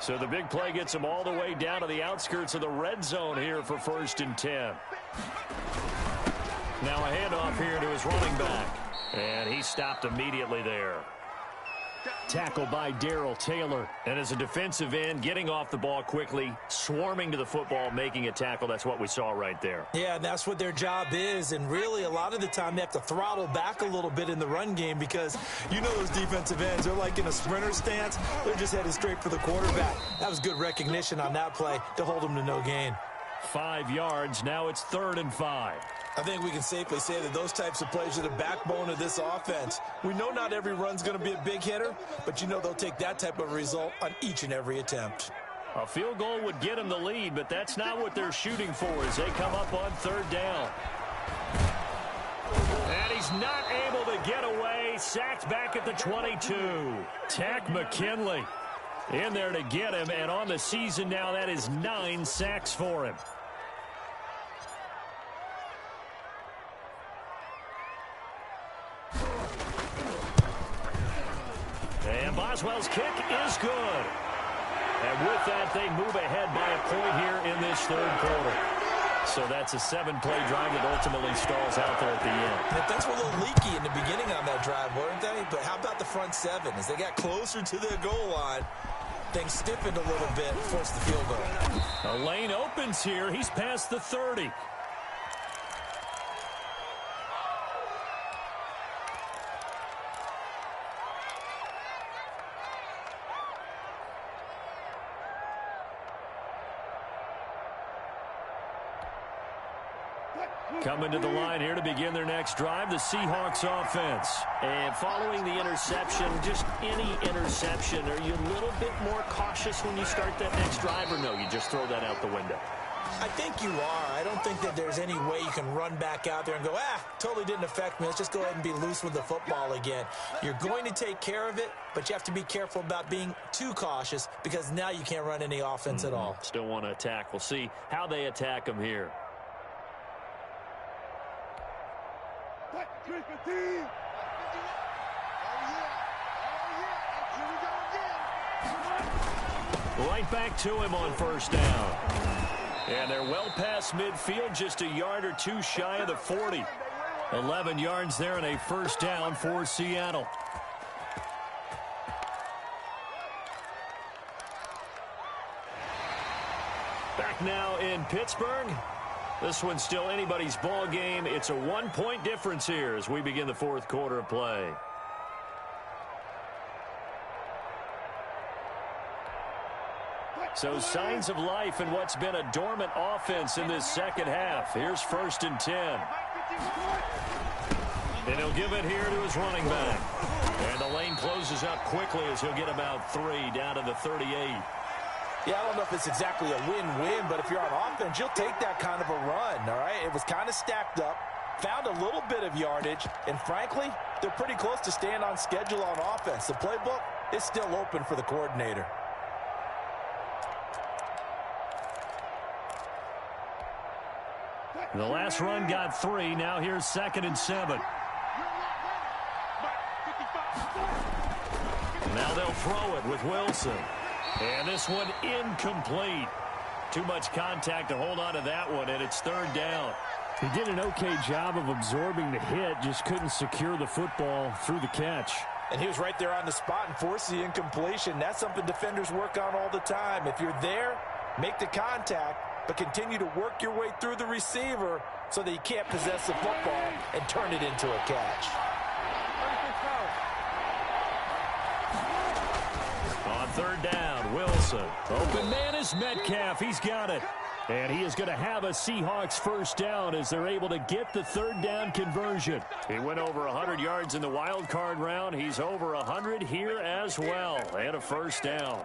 So the big play gets them all the way down to the outskirts of the red zone here for 1st and 10. Now a handoff here to his running back. And he stopped immediately there. Tackled by Darrell Taylor. And as a defensive end, getting off the ball quickly, swarming to the football, making a tackle. That's what we saw right there. Yeah, and that's what their job is. And really, a lot of the time, they have to throttle back a little bit in the run game because you know those defensive ends, they're like in a sprinter stance. They're just headed straight for the quarterback. That was good recognition on that play to hold them to no gain. 5 yards. Now it's 3rd and 5. I think we can safely say that those types of plays are the backbone of this offense. We know not every run's going to be a big hitter, but you know they'll take that type of result on each and every attempt. A field goal would get them the lead, but that's not what they're shooting for as they come up on 3rd down. And he's not able to get away. Sacked back at the 22. Tack McKinley in there to get him, and on the season now, that is 9 sacks for him. And Boswell's kick is good. And with that, they move ahead by a point here in this 3rd quarter. So that's a 7-play drive that ultimately stalls out there at the end. The defense were a little leaky in the beginning on that drive, weren't they? But how about the front 7? As they got closer to their goal line, things stiffened a little bit, forced the field goal. A lane opens here. He's past the 30. Coming to the line here to begin their next drive, the Seahawks offense. And following the interception, just any interception, are you a little bit more cautious when you start that next drive, or no, you just throw that out the window? I think you are. I don't think that there's any way you can run back out there and go, totally didn't affect me. Let's just go ahead and be loose with the football again. You're going to take care of it, but you have to be careful about being too cautious because now you can't run any offense at all. Still want to attack. We'll see how they attack them here. Right back to him on first down. And they're well past midfield, just a yard or two shy of the 40. 11 yards there and a first down for Seattle. Back now in Pittsburgh. This one's still anybody's ball game. It's a 1-point difference here as we begin the fourth quarter of play. So signs of life in what's been a dormant offense in this second half. Here's 1st and 10. And he'll give it here to his running back. And the lane closes up quickly as he'll get about 3 down to the 38. Yeah, I don't know if it's exactly a win-win, but if you're on offense, you'll take that kind of a run, all right? It was kind of stacked up, found a little bit of yardage, and frankly, they're pretty close to staying on schedule on offense. The playbook is still open for the coordinator. The last run got 3. Now here's 2nd and 7. Now they'll throw it with Wilson. And this one incomplete. Too much contact to hold on to that one, and it's 3rd down. He did an okay job of absorbing the hit, just couldn't secure the football through the catch. And he was right there on the spot and forced the incompletion. That's something defenders work on all the time. If you're there, make the contact, but continue to work your way through the receiver so that you can't possess the football and turn it into a catch. On 3rd down, Wilson. Open man is Metcalf. He's got it. And he is going to have a Seahawks first down as they're able to get the 3rd down conversion. He went over 100 yards in the wild card round. He's over 100 here as well. And a first down.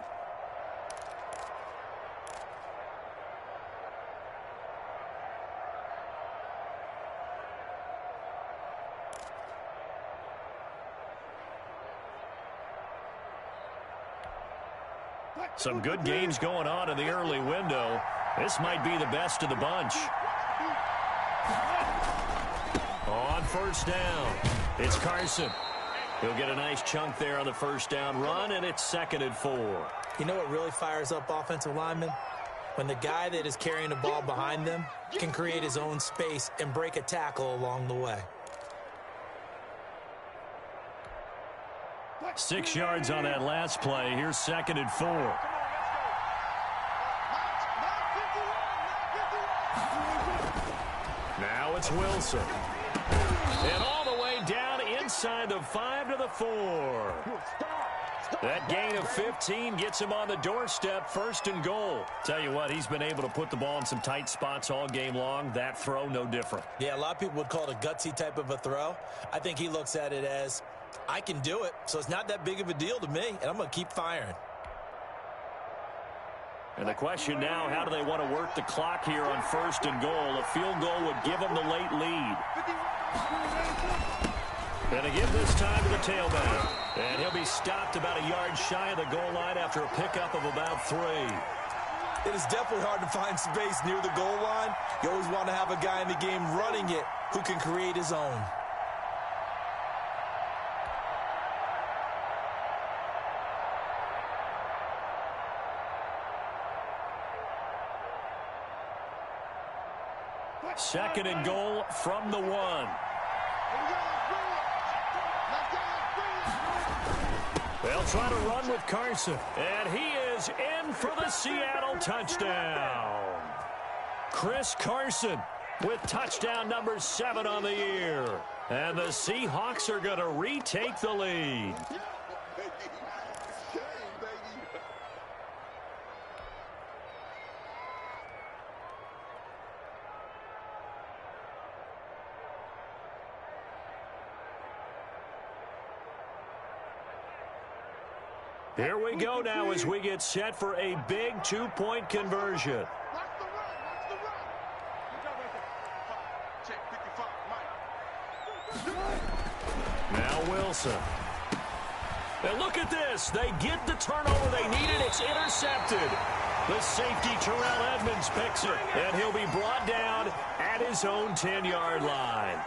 Some good games going on in the early window. This might be the best of the bunch. On first down, it's Carson. He'll get a nice chunk there on the first down run, and it's 2nd and 4. You know what really fires up offensive linemen? When the guy that is carrying the ball behind them can create his own space and break a tackle along the way. 6 yards on that last play. Here's 2nd and 4. Now it's Wilson. And all the way down inside the 5 to the 4. That gain of 15 gets him on the doorstep, 1st and goal. Tell you what, he's been able to put the ball in some tight spots all game long. That throw, no different. Yeah, a lot of people would call it a gutsy type of a throw. I think he looks at it as, I can do it, so it's not that big of a deal to me, and I'm going to keep firing. And the question now, how do they want to work the clock here on 1st and goal? A field goal would give them the late lead. And they give this time to the tailback. And he'll be stopped about a yard shy of the goal line after a pickup of about 3. It is definitely hard to find space near the goal line. You always want to have a guy in the game running it who can create his own. Second and goal from the 1. They'll try to run with Carson. And he is in for the Seattle touchdown. Chris Carson with touchdown number 7 on the year. And the Seahawks are going to retake the lead. Here we go now as we get set for a big 2-point conversion. Now Wilson. And look at this. They get the turnover they needed. It's intercepted. The safety, Terrell Edmonds, picks it. And he'll be brought down at his own 10-yard line.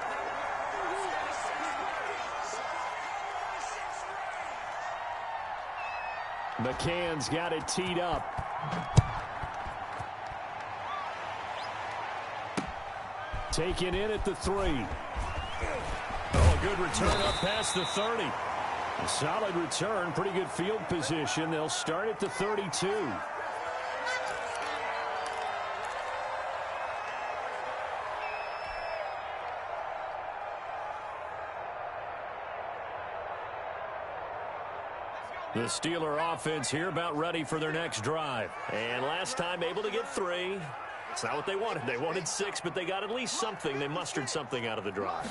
McCann's got it teed up. Taken in at the 3. Oh, a good return up past the 30. A solid return, pretty good field position. They'll start at the 32. The Steeler offense here about ready for their next drive. And last time able to get 3. It's not what they wanted. They wanted 6, but they got at least something. They mustered something out of the drive.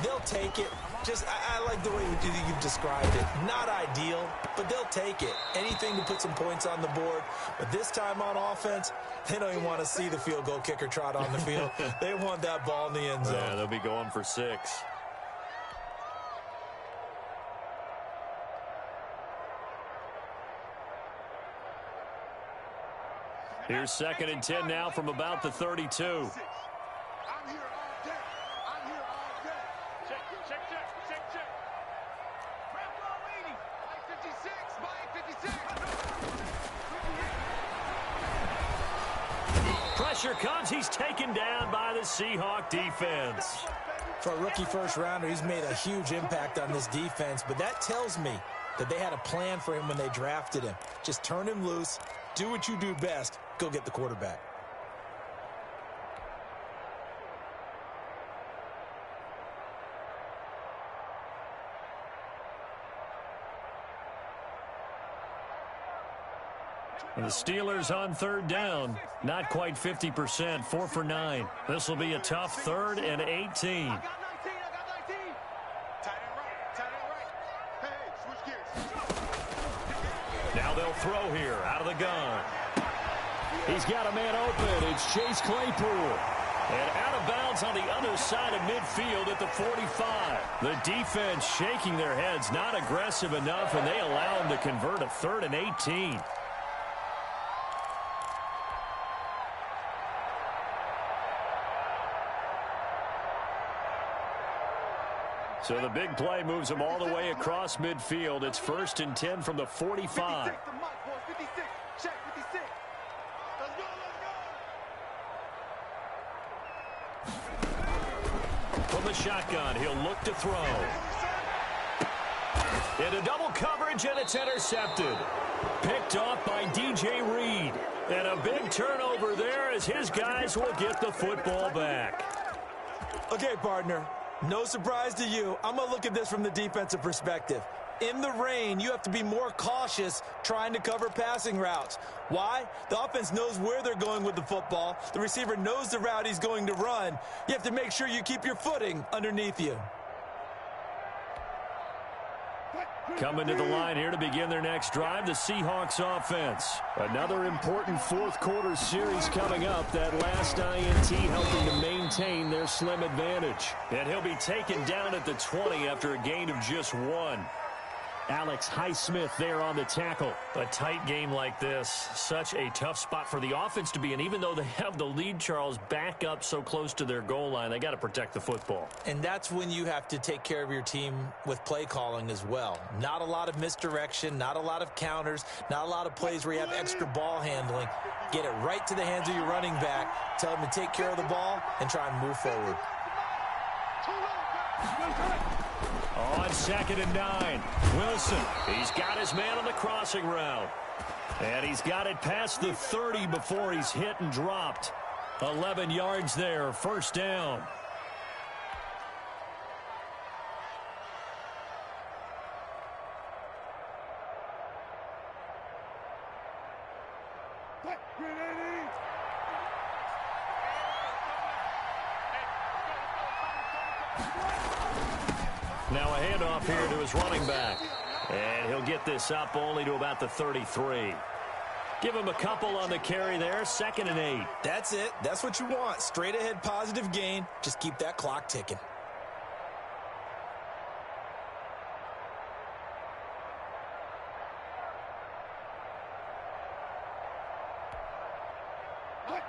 They'll take it. I like the way you've described it. Not ideal, but they'll take it. Anything to put some points on the board. But this time on offense, they don't even want to see the field goal kicker trot on the field. They want that ball in the end zone. Yeah, they'll be going for 6. Here's 2nd and 10 now from about the 32. I'm here all day. I'm here all day. Check. Rambo 80. Mike 56. Pressure comes. He's taken down by the Seahawk defense. For a rookie first rounder, he's made a huge impact on this defense, but that tells me that they had a plan for him when they drafted him. Just turn him loose, do what you do best, go get the quarterback. And the Steelers on 3rd down, not quite 50%, 4 for 9. This will be a tough 3rd and 18. I got 19. Tight end right. Hey, switch gears. Now they'll throw here out of the gun. He's got a man open. It's Chase Claypool. And out of bounds on the other side of midfield at the 45. The defense shaking their heads, not aggressive enough, and they allow him to convert a 3rd and 18. So the big play moves them all the way across midfield. It's 1st and 10 from the 45. 56, the mark, boys. 56. Check 56. Let's go. From the shotgun, he'll look to throw. Into double coverage, and it's intercepted. Picked off by DJ Reed. And a big turnover there as his guys will get the football back. Okay, partner. No surprise to you. I'm going to look at this from the defensive perspective. In the rain, you have to be more cautious trying to cover passing routes. Why? The offense knows where they're going with the football. The receiver knows the route he's going to run. You have to make sure you keep your footing underneath you. Coming to the line here to begin their next drive, the Seahawks offense. Another important 4th quarter series coming up. That last INT helping to maintain their slim advantage. And he'll be taken down at the 20 after a gain of just 1. Alex Highsmith there on the tackle. A tight game like this, such a tough spot for the offense to be in. Even though they have the lead, Charles, back up so close to their goal line, they got to protect the football. And that's when you have to take care of your team with play calling as well. Not a lot of misdirection, not a lot of counters, not a lot of plays where you have extra ball handling. Get it right to the hands of your running back, tell him to take care of the ball, and try and move forward. On 2nd and 9, Wilson. He's got his man on the crossing route. And he's got it past the 30 before he's hit and dropped. 11 yards there, 1st down. Now a handoff here to his running back. And he'll get this up only to about the 33. Give him a couple on the carry there. 2nd and 8. That's it. That's what you want. Straight ahead positive gain. Just keep that clock ticking.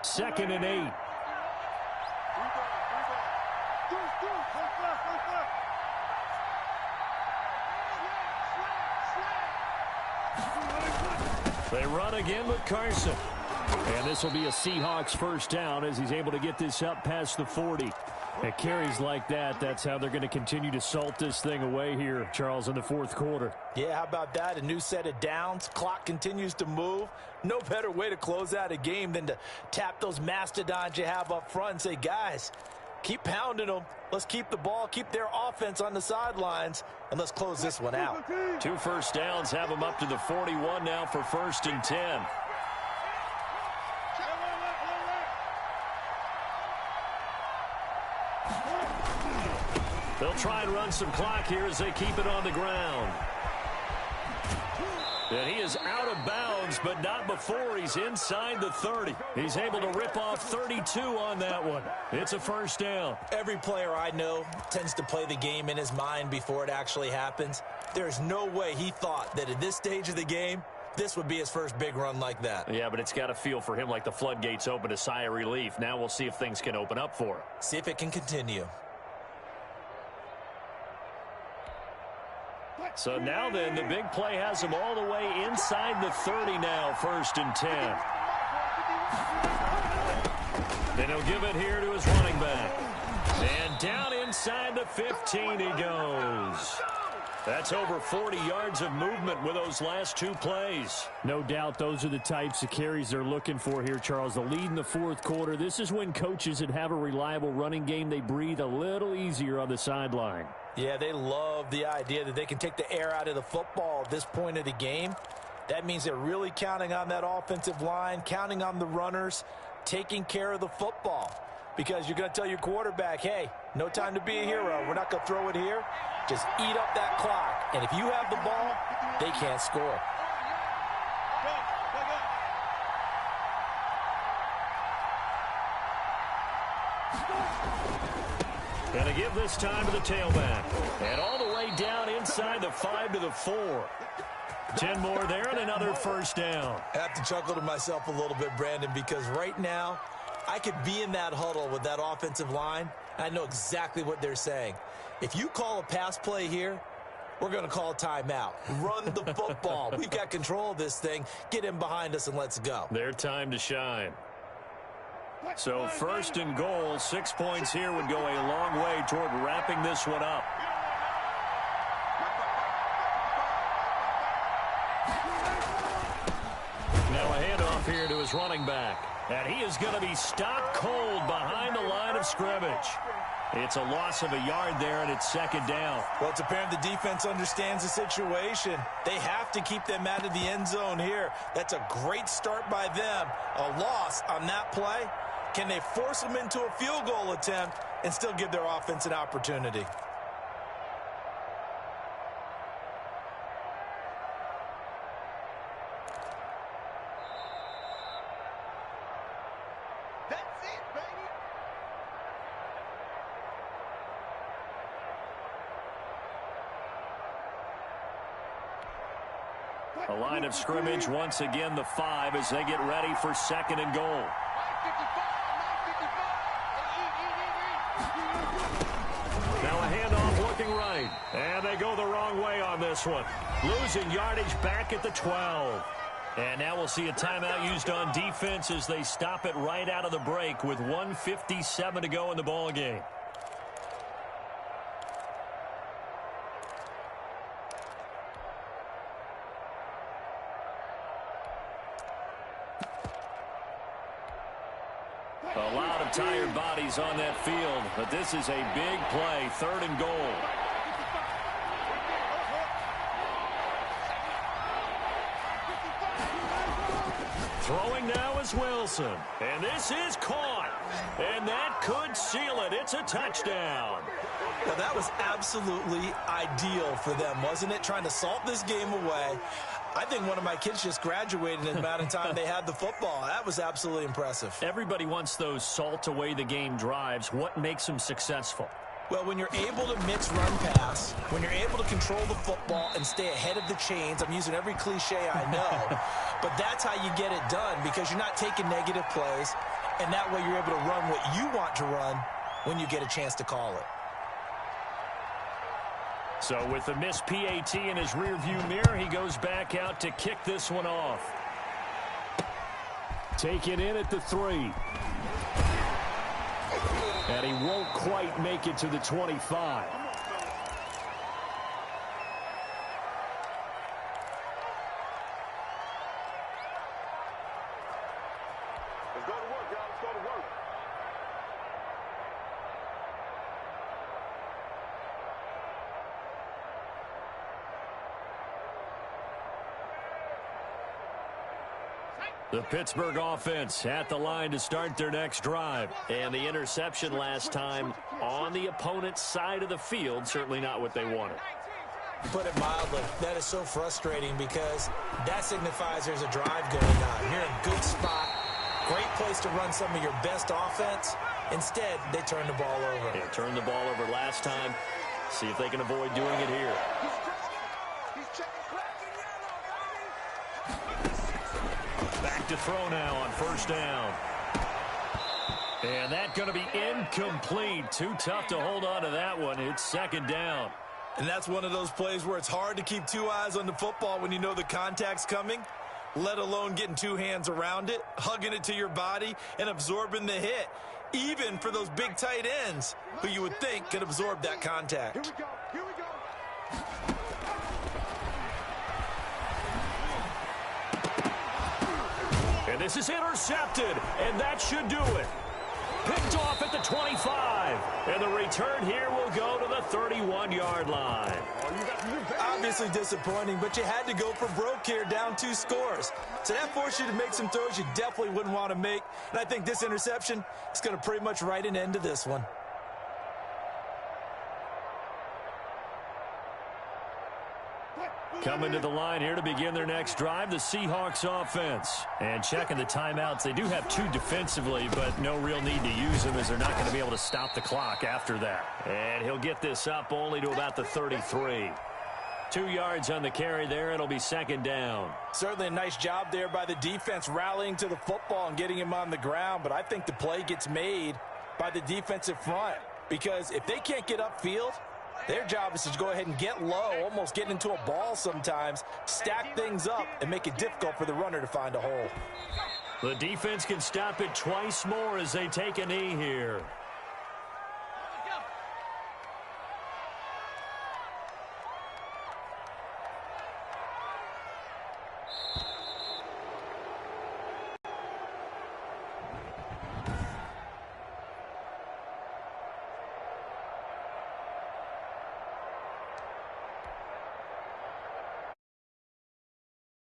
Second and 8. They run again with Carson. And this will be a Seahawks first down as he's able to get this up past the 40. It carries like that. That's how they're going to continue to salt this thing away here, Charles, in the fourth quarter. Yeah, how about that? A new set of downs. Clock continues to move. No better way to close out a game than to tap those mastodons you have up front and say, guys, keep pounding them. Let's keep the ball, keep their offense on the sidelines, and let's close this one out. 2 first downs have them up to the 41 now for 1st and 10. They'll try and run some clock here as they keep it on the ground. And he is out of bounds, but not before he's inside the 30. He's able to rip off 32 on that one. It's a first down. Every player I know tends to play the game in his mind before it actually happens. There's no way he thought that at this stage of the game, this would be his first big run like that. Yeah, but it's got to feel for him like the floodgates open, a sigh of relief. Now we'll see if things can open up for him. See if it can continue. So now then, the big play has him all the way inside the 30 now, 1st and 10. Then he'll give it here to his running back. And down inside the 15 he goes. That's over 40 yards of movement with those last 2 plays. No doubt those are the types of carries they're looking for here, Charles. The lead in the fourth quarter. This is when coaches that have a reliable running game, they breathe a little easier on the sideline. Yeah, they love the idea that they can take the air out of the football at this point of the game. That means they're really counting on that offensive line, counting on the runners, taking care of the football. Because you're going to tell your quarterback, hey, no time to be a hero. We're not going to throw it here. Just eat up that clock. And if you have the ball, they can't score. And to give this time to the tailback. And all the way down inside the 5 to the 4. 10 more there and another first down. I have to chuckle to myself a little bit, Brandon, because right now I could be in that huddle with that offensive line. I know exactly what they're saying. If you call a pass play here, we're going to call a timeout. Run the football. We've got control of this thing. Get in behind us and let's go. Their time to shine. So 1st and goal, 6 points here would go a long way toward wrapping this one up. Now a handoff here to his running back. And he is going to be stopped cold behind the line of scrimmage. It's a loss of a yard there, and it's 2nd down. Well, it's apparent the defense understands the situation. They have to keep them out of the end zone here. That's a great start by them. A loss on that play. Can they force them into a field goal attempt and still give their offense an opportunity? That's it, baby. A line of scrimmage once again, the 5 as they get ready for 2nd and goal. Now a handoff looking right. And they go the wrong way on this one. Losing yardage back at the 12. And now we'll see a timeout used on defense as they stop it right out of the break with 1:57 to go in the ball game. A lot of tired bodies on that field, but this is a big play, 3rd and goal. Throwing now is Wilson, and this is caught, and that could seal it. It's a touchdown. Well, that was absolutely ideal for them, wasn't it? Trying to salt this game away. I think one of my kids just graduated in the amount of time they had the football. That was absolutely impressive. Everybody wants those salt away the game drives. What makes them successful? Well, when you're able to mix run pass, when you're able to control the football and stay ahead of the chains, I'm using every cliche I know, but that's how you get it done because you're not taking negative plays, and that way you're able to run what you want to run when you get a chance to call it. So with the missed PAT in his rearview mirror, he goes back out to kick this one off. Taken in at the 3. And he won't quite make it to the 25. Let's go to work, y'all. Let's go to work. The Pittsburgh offense at the line to start their next drive. And the interception last time on the opponent's side of the field, certainly not what they wanted. To put it mildly, that is so frustrating because that signifies there's a drive going on. You're in a good spot, great place to run some of your best offense. Instead, they turn the ball over. Yeah, turned the ball over last time. See if they can avoid doing it here. Back to throw now on first down. And that's going to be incomplete. Too tough to hold on to that one. It's second down. And that's one of those plays where it's hard to keep two eyes on the football when you know the contact's coming, let alone getting two hands around it, hugging it to your body, and absorbing the hit, even for those big tight ends who you would think could absorb that contact. Here we go. Here we go. And this is intercepted, and that should do it. Picked off at the 25. And the return here will go to the 31-yard line. Obviously disappointing, but you had to go for broke here, down 2 scores. So that forced you to make some throws you definitely wouldn't want to make. And I think this interception is going to pretty much write an end to this one. Coming to the line here to begin their next drive, the Seahawks offense. And checking the timeouts, they do have 2 defensively, but no real need to use them as they're not going to be able to stop the clock after that. And he'll get this up only to about the 33. 2 yards on the carry there. It'll be second down. Certainly a nice job there by the defense rallying to the football and getting him on the ground, but I think the play gets made by the defensive front because if they can't get upfield, their job is to go ahead and get low, almost get into a ball sometimes, stack things up, and make it difficult for the runner to find a hole. The defense can stop it twice more as they take a knee here.